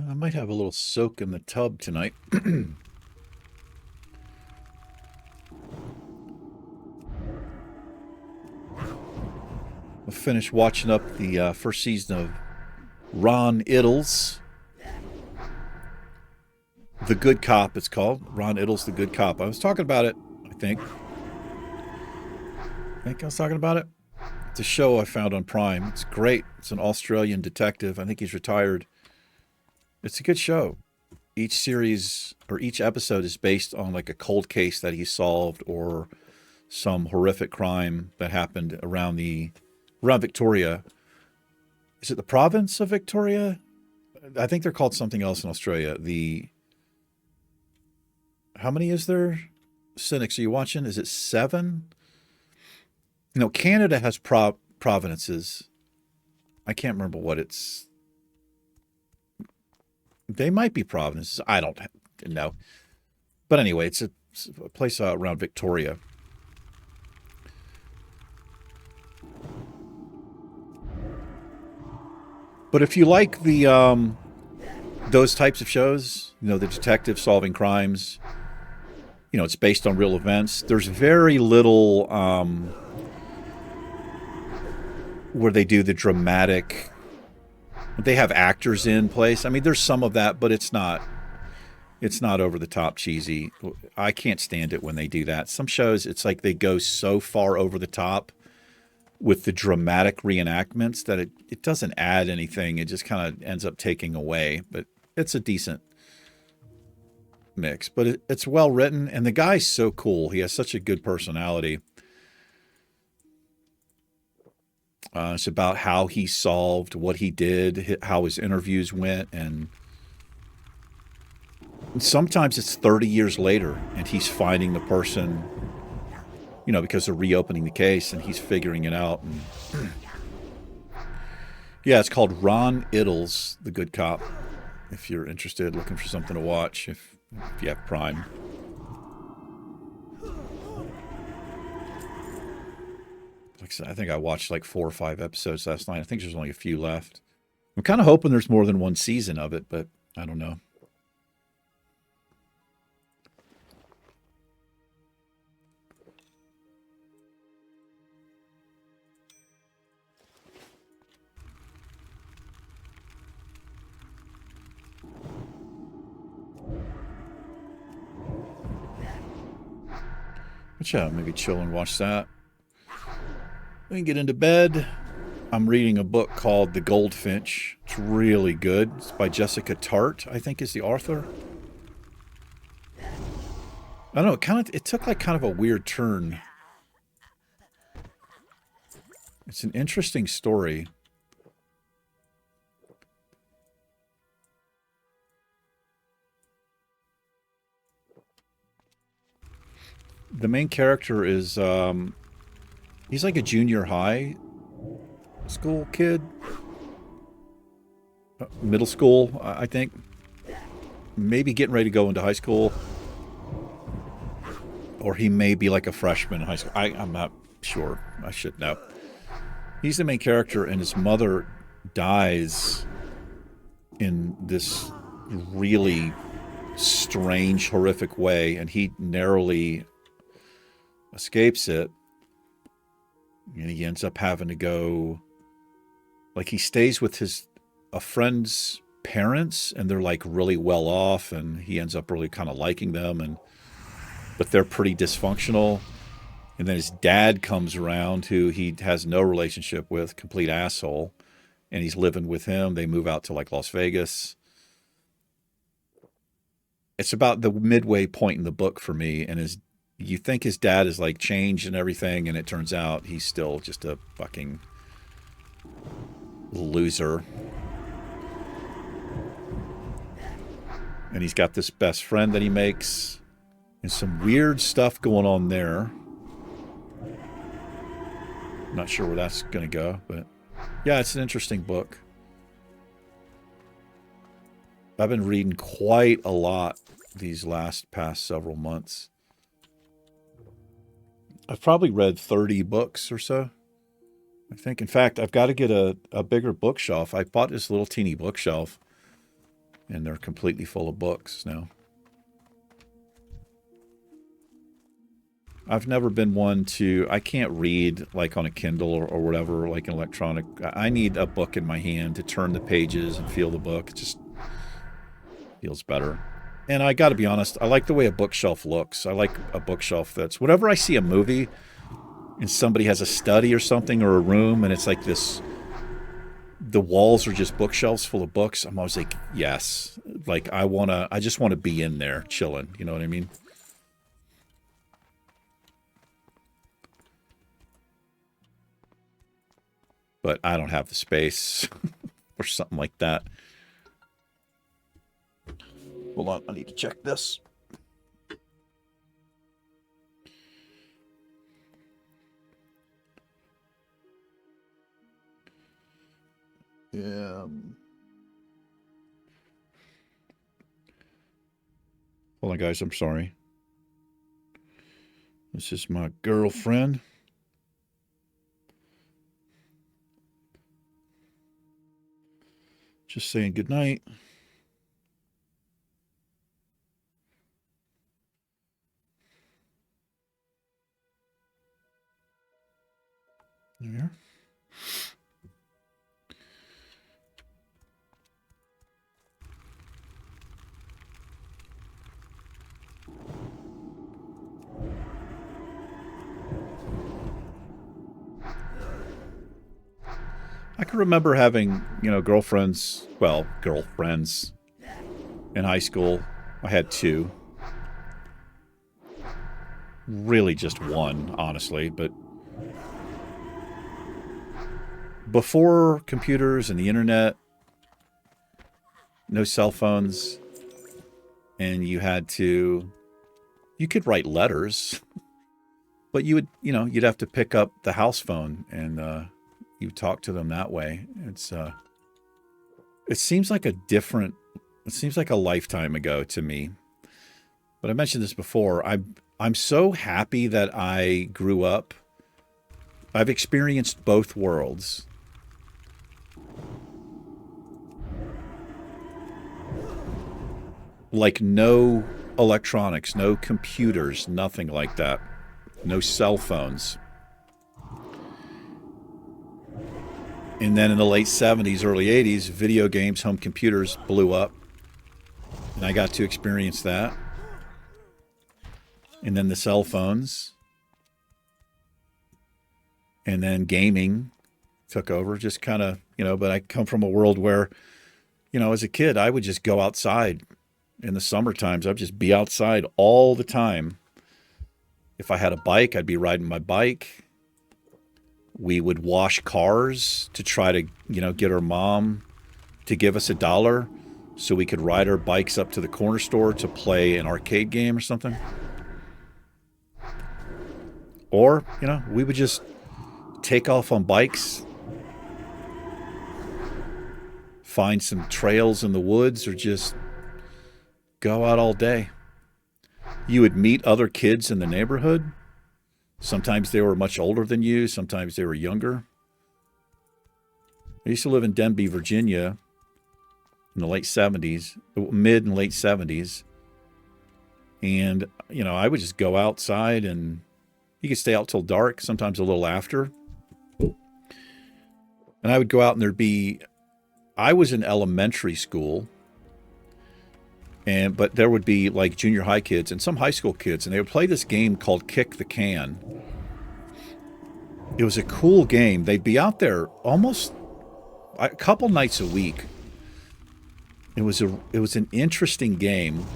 I might have a little soak in the tub tonight. I'll finish watching up the first season of Ron Iddles. The Good Cop, it's called. Ron Iddles, The Good Cop. I was talking about it, I think. I was talking about it. It's a show I found on Prime. It's great. It's an Australian detective. I think he's retired. It's a good show. Each series or each episode is based on like a cold case that he solved or some horrific crime that happened around the around Victoria. Is it the province of Victoria? I think they're called something else in Australia. How many is there? Cynics, are you watching? Is it 7? No, Canada has provinces. I can't remember what it's. They might be provinces. I don't know. But anyway, it's a place around Victoria. But if you like the those types of shows, you know, the detective solving crimes, you know, it's based on real events. There's very little where they do the dramatic. They have actors in place. I mean, there's some of that, but it's not over the top cheesy. I can't stand it when they do that. Some shows, it's like they go so far over the top with the dramatic reenactments that it doesn't add anything. It just kind of ends up taking away. But it's a decent mix. But it's well written, and the guy's so cool. He has such a good personality. It's about how he solved what he did, how his interviews went, and sometimes it's 30 years later, and he's finding the person, you know, because they're reopening the case, and he's figuring it out. And yeah, it's called Ron Iddles, The Good Cop, if you're interested, looking for something to watch, if you have Prime. Like I said, I think I watched like 4 or 5 episodes last night. I think there's only a few left. I'm kind of hoping there's more than one season of it, but I don't know. But yeah, maybe chill and watch that. We can get into bed. I'm reading a book called The Goldfinch. It's really good. It's by Jessica Tart, I think is the author. I don't know, it took like kind of a weird turn. It's an interesting story. The main character is he's like a junior high school kid. Middle school, I think. Maybe getting ready to go into high school. Or he may be like a freshman in high school. I'm not sure. I should know. He's the main character, and his mother dies in this really strange, horrific way, and he narrowly escapes it. And he ends up having to go, like, he stays with a friend's parents, and they're like really well off, and he ends up really kind of liking them, but they're pretty dysfunctional. And then his dad comes around, who he has no relationship with, complete asshole, and he's living with him. They move out to like Las Vegas. It's about the midway point in the book for me, and you think his dad is like changed and everything, and it turns out he's still just a fucking loser. And he's got this best friend that he makes, and some weird stuff going on there. Not sure where that's going to go, but yeah, it's an interesting book. I've been reading quite a lot these past several months. I've probably read 30 books or so, I think. In fact, I've got to get a bigger bookshelf. I bought this little teeny bookshelf, and they're completely full of books now. I've never been one I can't read like on a Kindle or whatever, like an electronic. I need a book in my hand to turn the pages and feel the book. It just feels better. And I got to be honest, I like the way a bookshelf looks. I like a bookshelf that's, whenever I see a movie and somebody has a study or something or a room and it's like this, the walls are just bookshelves full of books, I'm always like, yes. Like I just want to be in there chilling. You know what I mean? but I don't have the space or something like that. Hold on, I need to check this. Yeah. Hold on, guys, I'm sorry. This is my girlfriend. Just saying goodnight. There. I can remember having, girlfriends in high school. I had two. Really just one, honestly, but before computers and the internet, no cell phones, and you could write letters, but you'd have to pick up the house phone and you talk to them that way. It seems like a lifetime ago to me. But I mentioned this before. I'm so happy that I grew up. I've experienced both worlds. Like no electronics, no computers, nothing like that. No cell phones. And then in the late 70s, early 80s, video games, home computers blew up. And I got to experience that. And then the cell phones. And then gaming took over, just kind of, but I come from a world where, as a kid, I would just go outside in the summer times. I'd just be outside all the time. If I had a bike, I'd be riding my bike. We would wash cars to try to, get our mom to give us $1 so we could ride our bikes up to the corner store to play an arcade game or something. Or, we would just take off on bikes, find some trails in the woods, or just go out all day. You would meet other kids in the neighborhood. Sometimes they were much older than you. Sometimes they were younger. I used to live in Denby, Virginia in the late 70s, mid and late 70s. And, I would just go outside and you could stay out till dark, sometimes a little after. And I would go out and I was in elementary school. But there would be like junior high kids and some high school kids, and they would play this game called Kick the Can. It was a cool game. They'd be out there almost a couple nights a week. It was an interesting game.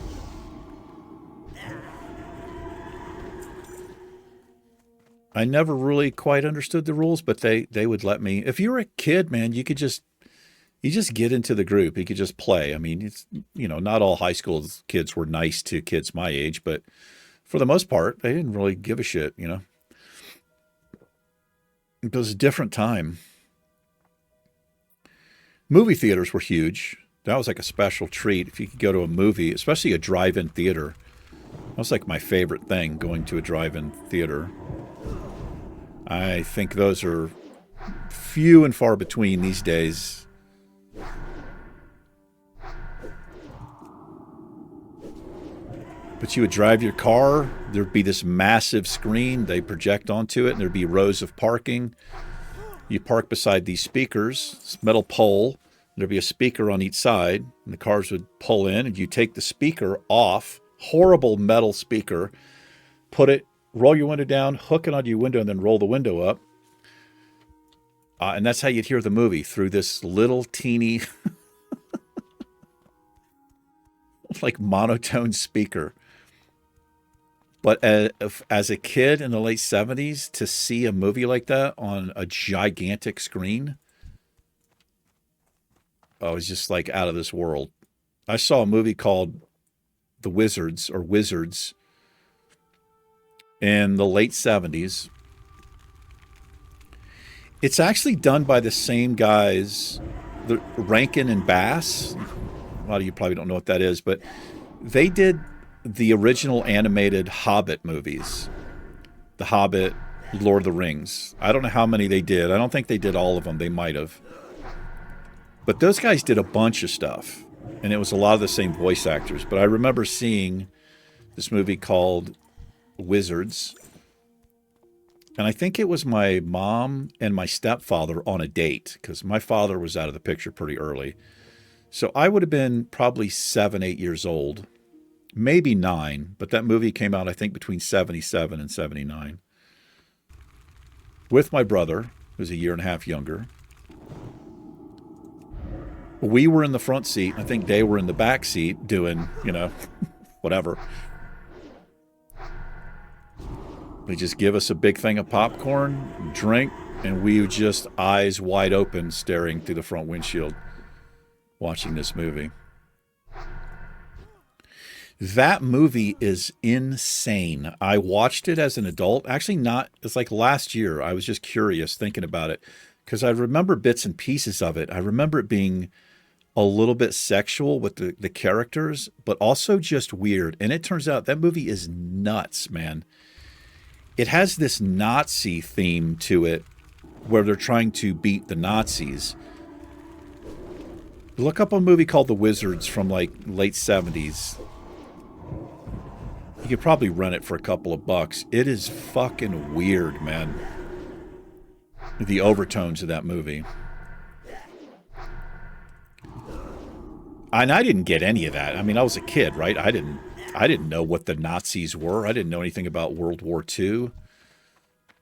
I never really quite understood the rules, but they would let me. If you were a kid, man, you just get into the group. You could just play. I mean, it's, not all high school kids were nice to kids my age, but for the most part, they didn't really give a shit, It was a different time. Movie theaters were huge. That was like a special treat if you could go to a movie, especially a drive-in theater. That was like my favorite thing, going to a drive-in theater. I think those are few and far between these days. But you would drive your car, there'd be this massive screen, they project onto it, and there'd be rows of parking. You park beside these speakers, this metal pole, there'd be a speaker on each side, and the cars would pull in, and you take the speaker off, horrible metal speaker, roll your window down, hook it onto your window, and then roll the window up. And that's how you'd hear the movie, through this little teeny, like monotone speaker. But as a kid in the late 70s, to see a movie like that on a gigantic screen, I was just like out of this world. I saw a movie called The Wizards or Wizards in the late 70s. It's actually done by the same guys, the Rankin and Bass. A lot of you probably don't know what that is, but they did the original animated Hobbit movies. The Hobbit, Lord of the Rings. I don't know how many they did. I don't think they did all of them. They might have. But those guys did a bunch of stuff. And it was a lot of the same voice actors. But I remember seeing this movie called Wizards. And I think it was my mom and my stepfather on a date, because my father was out of the picture pretty early. So I would have been probably 7, 8 years old. Maybe 9, but that movie came out, I think, between 77 and 79. With my brother, who's a year and a half younger. We were in the front seat. I think they were in the back seat doing, whatever. They just give us a big thing of popcorn, drink, and we were just eyes wide open staring through the front windshield watching this movie. That movie is insane. I watched it as an adult. Actually, not. It's like last year. I was just curious thinking about it because I remember bits and pieces of it. I remember it being a little bit sexual with the characters, but also just weird. And it turns out that movie is nuts, man. It has this Nazi theme to it where they're trying to beat the Nazis. Look up a movie called The Wizards from like late 70s. You could probably rent it for a couple of bucks. It is fucking weird, man. The overtones of that movie. And I didn't get any of that. I mean, I was a kid, right? I didn't know what the Nazis were. I didn't know anything about World War II.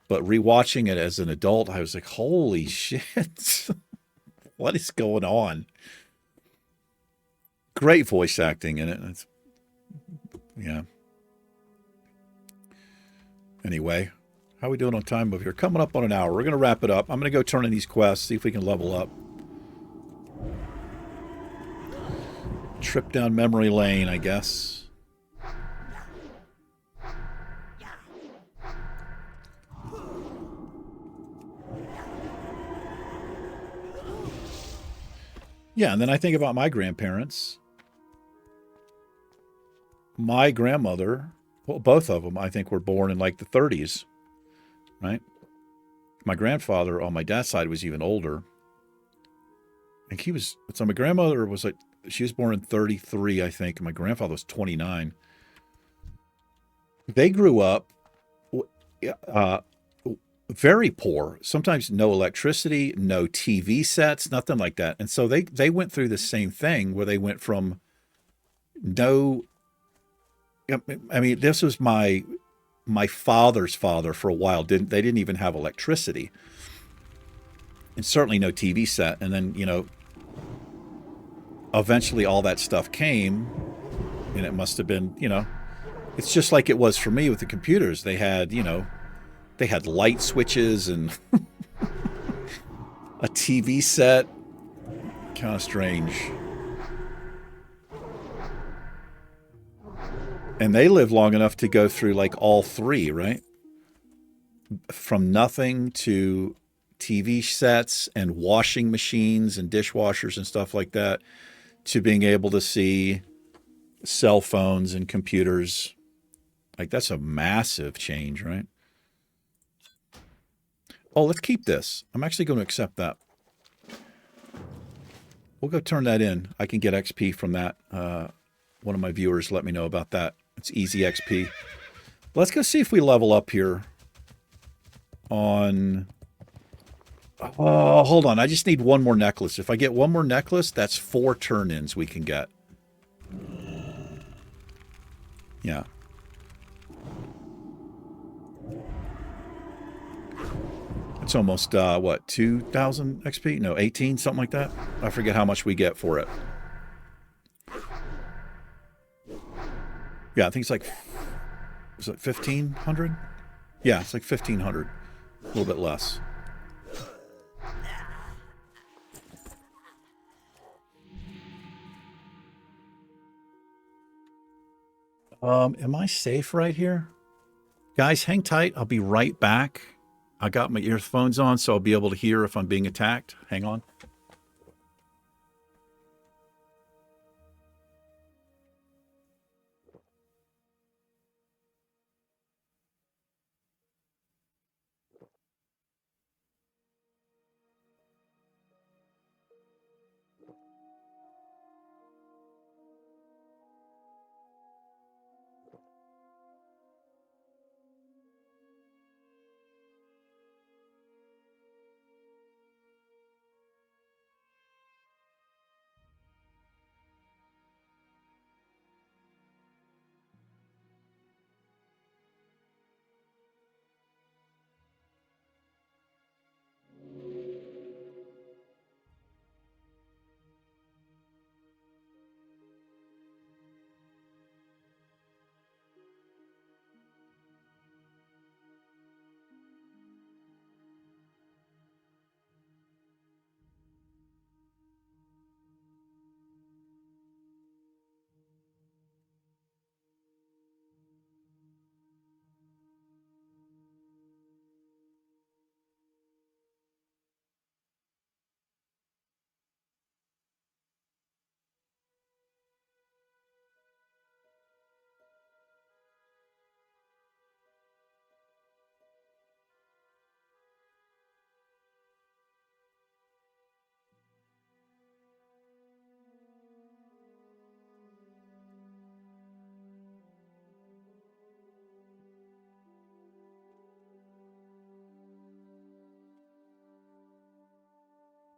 But rewatching it as an adult, I was like, holy shit. What is going on? Great voice acting in it. Yeah. Anyway, how are we doing on time over here? Coming up on an hour. We're going to wrap it up. I'm going to go turn in these quests, see if we can level up. Trip down memory lane, I guess. Yeah, and then I think about my grandparents. My grandmother, well, both of them, I think, were born in like the 30s, right? My grandfather on my dad's side was even older. And so my grandmother was like, she was born in 33, I think, and my grandfather was 29. They grew up very poor, sometimes no electricity, no TV sets, nothing like that. And so they went through the same thing where they went from no, I mean, this was my father's father for a while. They didn't even have electricity. And certainly no TV set. And then, eventually all that stuff came, and it must have been, it's just like it was for me with the computers. They had, they had light switches and a TV set. Kind of strange. And they lived long enough to go through like all three, right? From nothing to TV sets and washing machines and dishwashers and stuff like that, to being able to see cell phones and computers. Like, that's a massive change, right? Oh, let's keep this. I'm actually going to accept that. We'll go turn that in. I can get XP from that. One of my viewers let me know about that. It's easy XP. Let's go see if we level up here on... Oh, hold on. I just need one more necklace. If I get one more necklace, that's 4 turn-ins we can get. Yeah. It's almost, what, 2,000 XP? No, 18, something like that. I forget how much we get for it. Yeah, I think it's like Is it 1,500? Yeah, it's like 1,500. A little bit less. Am I safe right here? Guys, hang tight. I'll be right back. I got my earphones on, so I'll be able to hear if I'm being attacked. Hang on.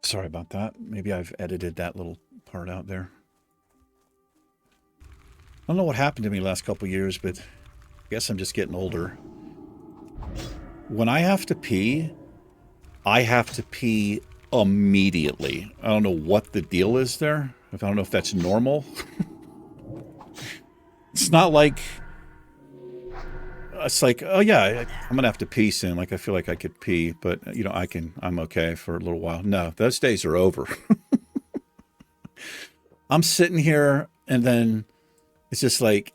Sorry about that. Maybe I've edited that little part out there. I don't know what happened to me last couple years, but I guess I'm just getting older. When I have to pee immediately. I don't know what the deal is there. I don't know if that's normal. It's not like... It's like, oh yeah, I'm going to have to pee soon. Like, I feel like I could pee, but, you know, I'm okay for a little while. No, those days are over. I'm sitting here, and then it's just like,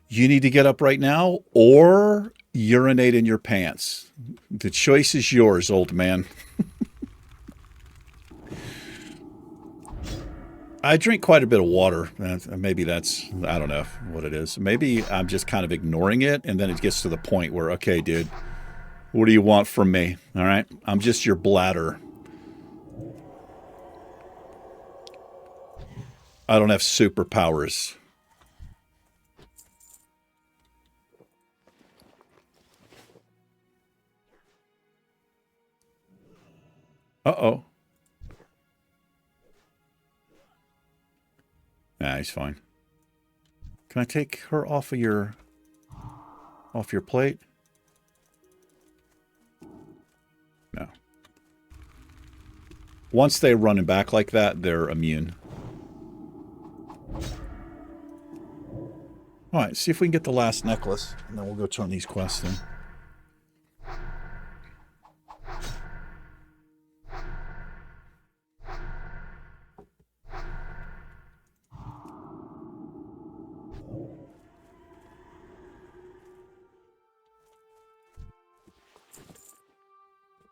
you need to get up right now or urinate in your pants. The choice is yours, old man. I drink quite a bit of water. Maybe that's, I don't know what it is. Maybe I'm just kind of ignoring it, and then it gets to the point where, okay, dude, what do you want from me? All right? I'm just your bladder. I don't have superpowers. Uh-oh. Nah, he's fine. Can I take her off your plate? No. Once they run him back like that, they're immune. All right, see if we can get the last necklace, and then we'll go turn these quests in.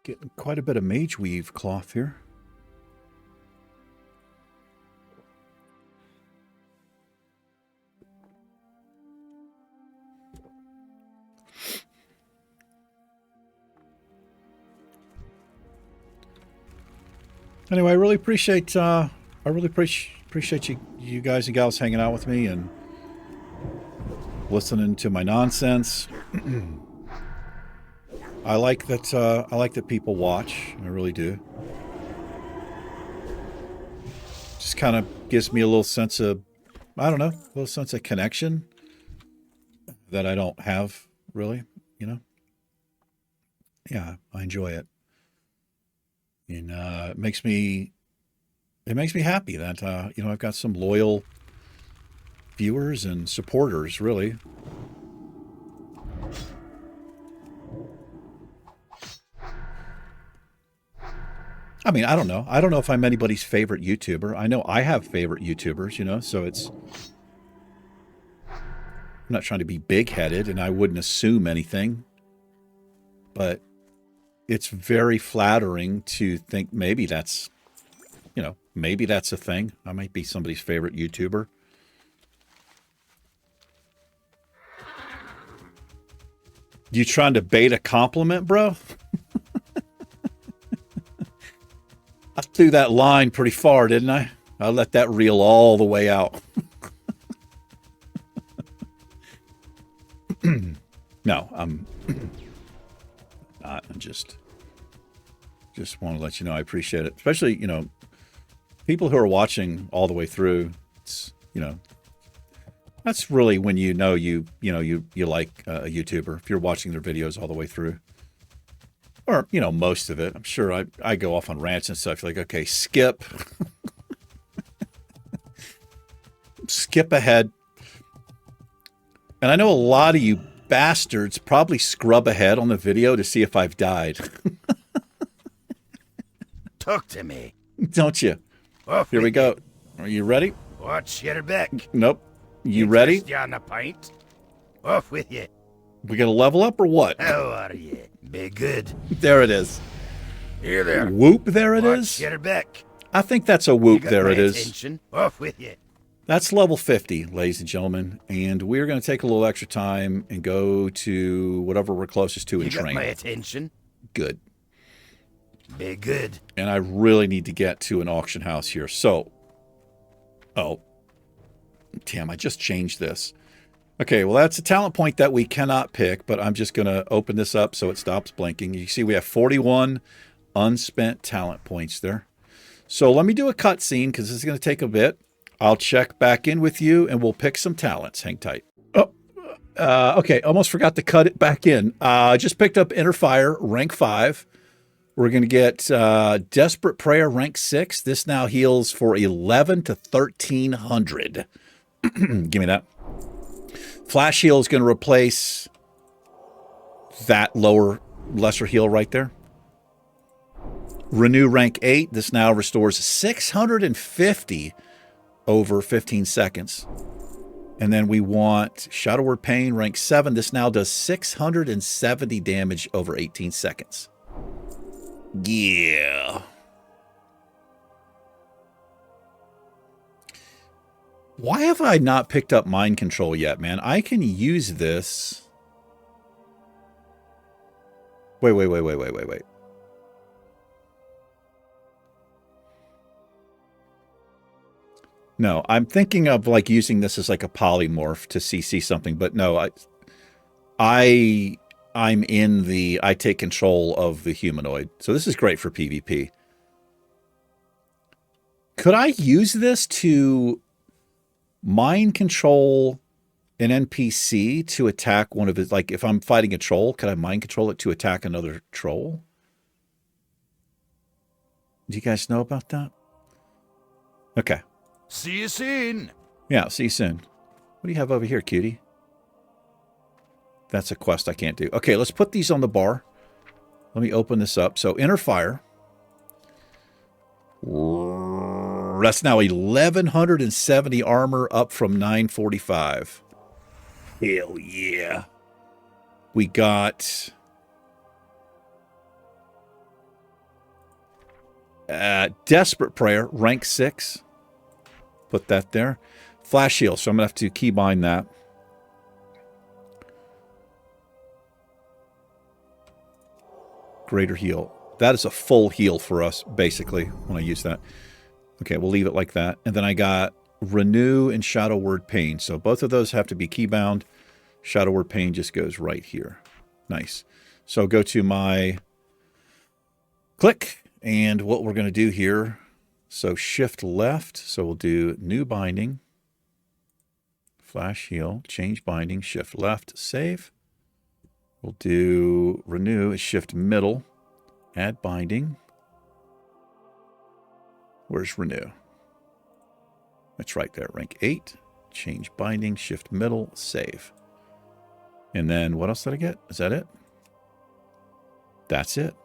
Getting quite a bit of mage weave cloth here. Anyway, I really appreciate you guys and gals hanging out with me and listening to my nonsense. I like that people watch. I really do. Just kind of gives me a little sense of, I don't know, a little sense of connection that I don't have really, you know. Yeah, I enjoy it. And it makes me happy that you know, I've got some loyal viewers and supporters, really. I mean, I don't know. I don't know if I'm anybody's favorite YouTuber. I know I have favorite YouTubers, you know, so it's... I'm not trying to be big-headed, and I wouldn't assume anything. But it's very flattering to think maybe that's, you know, maybe that's a thing. I might be somebody's favorite YouTuber. You trying to bait a compliment, bro? I threw that line pretty far, didn't I? I let that reel all the way out. No, I'm not. I just want to let you know I appreciate it. Especially, you know, people who are watching all the way through. It's, you know, that's really when you like a YouTuber, if you're watching their videos all the way through. Or, you know, most of it. I'm sure I go off on rants and stuff. Like, okay, skip. Skip ahead. And I know a lot of you bastards probably scrub ahead on the video to see if I've died. Talk to me. Don't you? Off Here we with go. you. Are you ready? Watch your back. Nope. You ready? Interest you on a pint? Off with you. We gonna level up or what? How are you? Be good. There it is. Here there. Whoop, there it Watch is. your back. I think that's a whoop, You got there my it is. attention. Off with you. That's level 50, ladies and gentlemen. And we're going to take a little extra time and go to whatever we're closest to and You got train. my attention. Good. Be good. And I really need to get to an auction house here. So, oh, damn, I just changed this. Okay, well, that's a talent point that we cannot pick, but I'm just going to open this up so it stops blinking. You see we have 41 unspent talent points there. So let me do a cutscene because this is going to take a bit. I'll check back in with you and we'll pick some talents. Hang tight. Oh, okay, almost forgot to cut it back in. I just picked up Inner Fire, rank 5. We're going to get Desperate Prayer, rank 6. This now heals for 11 to 1300. Give me that. Flash heal is going to replace that lesser heal right there. Renew rank 8. This now restores 650 over 15 seconds. And then we want Shadow Word Pain, rank 7. This now does 670 damage over 18 seconds. Yeah. Why have I not picked up Mind Control yet, man? I can use this. Wait. No, I'm thinking of like using this as like a polymorph to CC something, but no, I'm in the, I take control of the humanoid. So this is great for PvP. Could I use this to mind control an NPC to attack one of his, like if I'm fighting a troll, could I mind control it to attack another troll? Do you guys know about that? Okay. See you soon. Yeah, see you soon. What do you have over here, cutie? That's a quest I can't do. Okay, let's put these on the bar. Let me open this up. So, Inner Fire. That's now 1,170 armor, up from 945. Hell yeah. We got... Desperate Prayer, rank 6. Put that there. Flash heal, so I'm going to have to keybind that. Greater heal. That is a full heal for us, basically, when I use that. Okay, we'll leave it like that. And then I got Renew and Shadow Word Pain. So both of those have to be keybound. Shadow Word Pain just goes right here. Nice. So go to my click. And what we're going to do here, so shift left. So we'll do new binding. Flash heal, change binding, shift left, save. We'll do renew, shift middle, add binding. Where's renew? That's right there, rank 8. Change binding, shift middle, save. And then what else did I get? Is that it? That's it.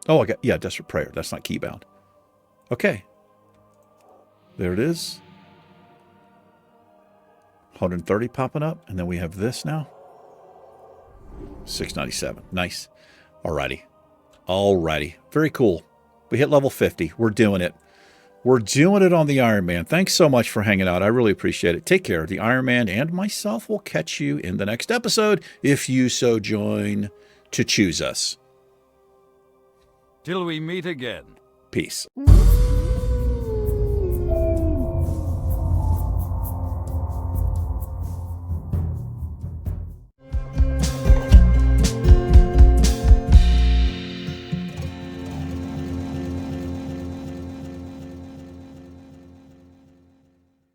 Oh, I got, yeah, Desperate Prayer. That's not keybound. Okay. There it is. 130 popping up. And then we have this now. 697. Nice. Alrighty. Alrighty. Very cool. We hit level 50. We're doing it. We're doing it on the Iron Man. Thanks so much for hanging out. I really appreciate it. Take care. The Iron Man and myself will catch you in the next episode if you so join to choose us. Till we meet again. Peace. Mm-hmm.